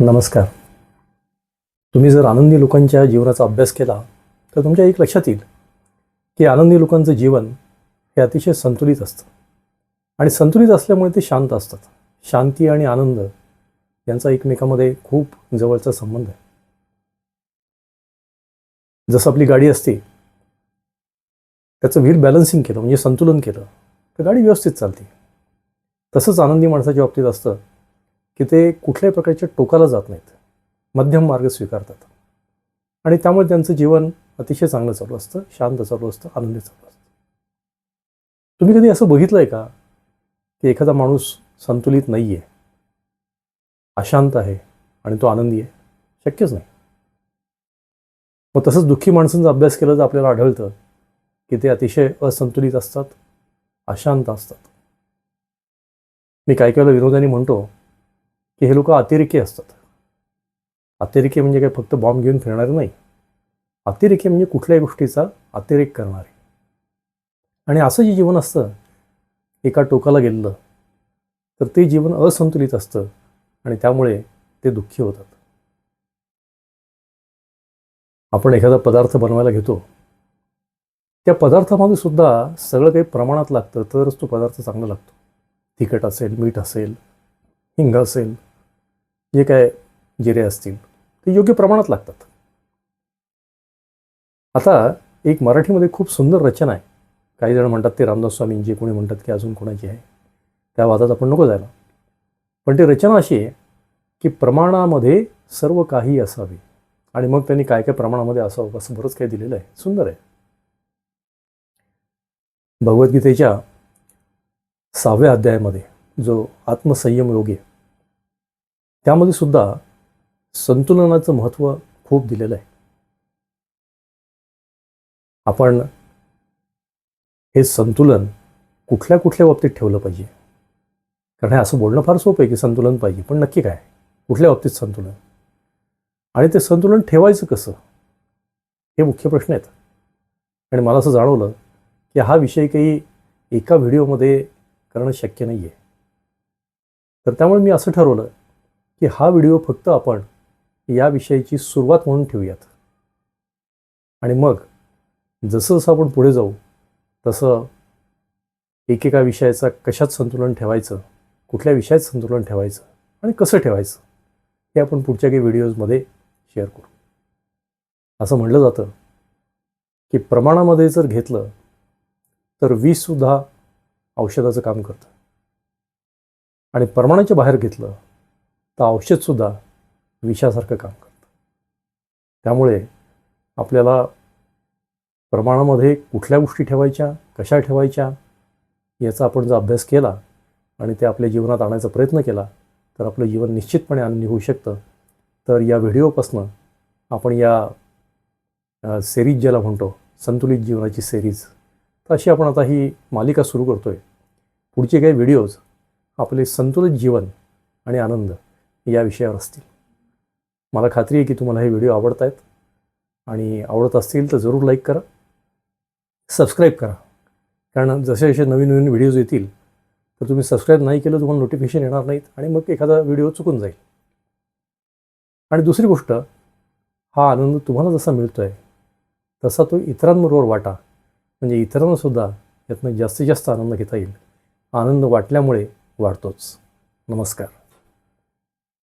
नमस्कार. तुम्ही जर आनंदी लोकांच्या जीवनाचा अभ्यास केला तर तुमच्या एक लक्षात येईल की आनंदी लोकांचं जीवन हे अतिशय संतुलित असतं आणि संतुलित असल्यामुळे ते शांत असतात. शांती आणि आनंद यांचा एकमेकांमध्ये खूप जवळचा संबंध आहे. जसं आपली गाडी असते, त्याचं व्हील बॅलन्सिंग केलं म्हणजे संतुलन केलं तर गाडी व्यवस्थित चालते. तसंच आनंदी माणसाच्या बाबतीत असतं की ते कुठल्याही प्रकारच्या टोकाला जात नाहीत, मध्यम मार्ग स्वीकारतात आणि त्यामुळे त्यांचं जीवन अतिशय चांगलं चालू असतं, शांत चालू असतं, आनंदी चालू असतं. तुम्ही कधी असं बघितलं आहे का की एखादा माणूस संतुलित नाही आहे, अशांत आहे आणि तो आनंदी आहे? शक्यच नाही. मग तसंच दुःखी माणसांचा अभ्यास केला तर आपल्याला आढळतं की ते अतिशय असंतुलित असतात, अशांत असतात. मी काही वेळेला विनोदाने म्हणतो की हे लोक अतिरेकी असतात. अतिरेकी म्हणजे काय फक्त बॉम्ब घेऊन फिरणारे नाही. अतिरेकी म्हणजे कुठल्याही गोष्टीचा अतिरेक करणारे. आणि असं जे जीवन असतं एका टोकाला गेलेलं तर ते जीवन असंतुलित असतं आणि त्यामुळे ते दुःखी होतात. आपण एखादा पदार्थ बनवायला घेतो, त्या पदार्थामध्ये सुद्धा सगळं काही प्रमाणात लागतं तरच तो पदार्थ चांगला लागतो. तिखट असेल, मीठ असेल, हिंग असेल, जे काय जिरे असतील ते योग्य प्रमाणात लागतात. आता एक मराठीमध्ये खूप सुंदर रचना आहे. काही जण म्हणतात ते रामदास स्वामींची, कोणी म्हणतात की अजून कोणाची आहे. त्या वादात आपण नको जायला. पण ती रचना अशी आहे की प्रमाणामध्ये सर्व काही असावे आणि मग त्यांनी काय काय प्रमाणामध्ये असावं असं बरंच काही दिलेलं आहे. सुंदर आहे. भगवद्गीतेच्या 6व्या अध्यायामध्ये जो आत्मसंयम योग आहे त्यामध्ये सुद्धा संतुलनाचं महत्त्व खूप दिलेलं आहे. आपण हे संतुलन कुठल्या कुठल्या बाबतीत ठेवलं पाहिजे? कारण हे असं बोलणं फार सोपं आहे की संतुलन पाहिजे, पण नक्की काय, कुठल्या बाबतीत संतुलन आणि ते संतुलन ठेवायचं कसं, हे मुख्य प्रश्न आहेत. आणि मला असं जाणवलं की हा विषय काही एका व्हिडिओमध्ये करणं शक्य नाही आहे. तर त्यामुळे मी असं ठरवलं की हा व्हिडिओ फक्त आपण या विषयाची सुरुवात म्हणून ठेवूयात आणि मग जसं जसं आपण पुढे जाऊ तसं एकेका विषयाचा कशात संतुलन ठेवायचं, कुठल्या विषयात संतुलन ठेवायचं आणि कसं ठेवायचं हे आपण पुढच्या काही व्हिडिओजमध्ये शेअर करू. असं म्हटलं जातं की प्रमाणामध्ये जर घेतलं तर विषसुद्धा औषधाचं काम करतं आणि प्रमाणाच्या बाहेर घेतलं तर औषधसुद्धा विषासारखं काम करतं. त्यामुळे आपल्याला प्रमाणामध्ये कुठल्या गोष्टी ठेवायच्या, कशा ठेवायच्या याचा आपण जर अभ्यास केला आणि ते आपल्या जीवनात आणायचा प्रयत्न केला तर आपलं जीवन निश्चितपणे आनंदी होऊ शकतं. तर या व्हिडिओपासून आपण या सिरीज ज्याला म्हणतो संतुलित जीवनाची सिरीज, तर अशी आपण आता ही मालिका सुरू करतो आहे. पुढचे काही व्हिडिओज आपले संतुलित जीवन आणि आनंद या विषयावर असतील. मला खात्री आहे की तुम्हाला हे व्हिडिओ आवडत आहेत आणि आवडत असतील तर जरूर लाईक करा, सबस्क्राईब करा. कारण जसे जसे नवीन नवीन व्हिडिओज येतील तर तुम्ही सबस्क्राईब नाही केलं तुम्हाला नोटिफिकेशन येणार नाहीत आणि मग एखादा व्हिडिओ चुकून जाईल. आणि दुसरी गोष्ट, हा आनंद तुम्हाला जसा मिळतो आहे तसा तो इतरांबरोबर वाटा, म्हणजे इतरांनासुद्धा यातनं जास्तीत जास्त आनंद घेता येईल. आनंद वाटल्यामुळे वाढतोच. नमस्कार.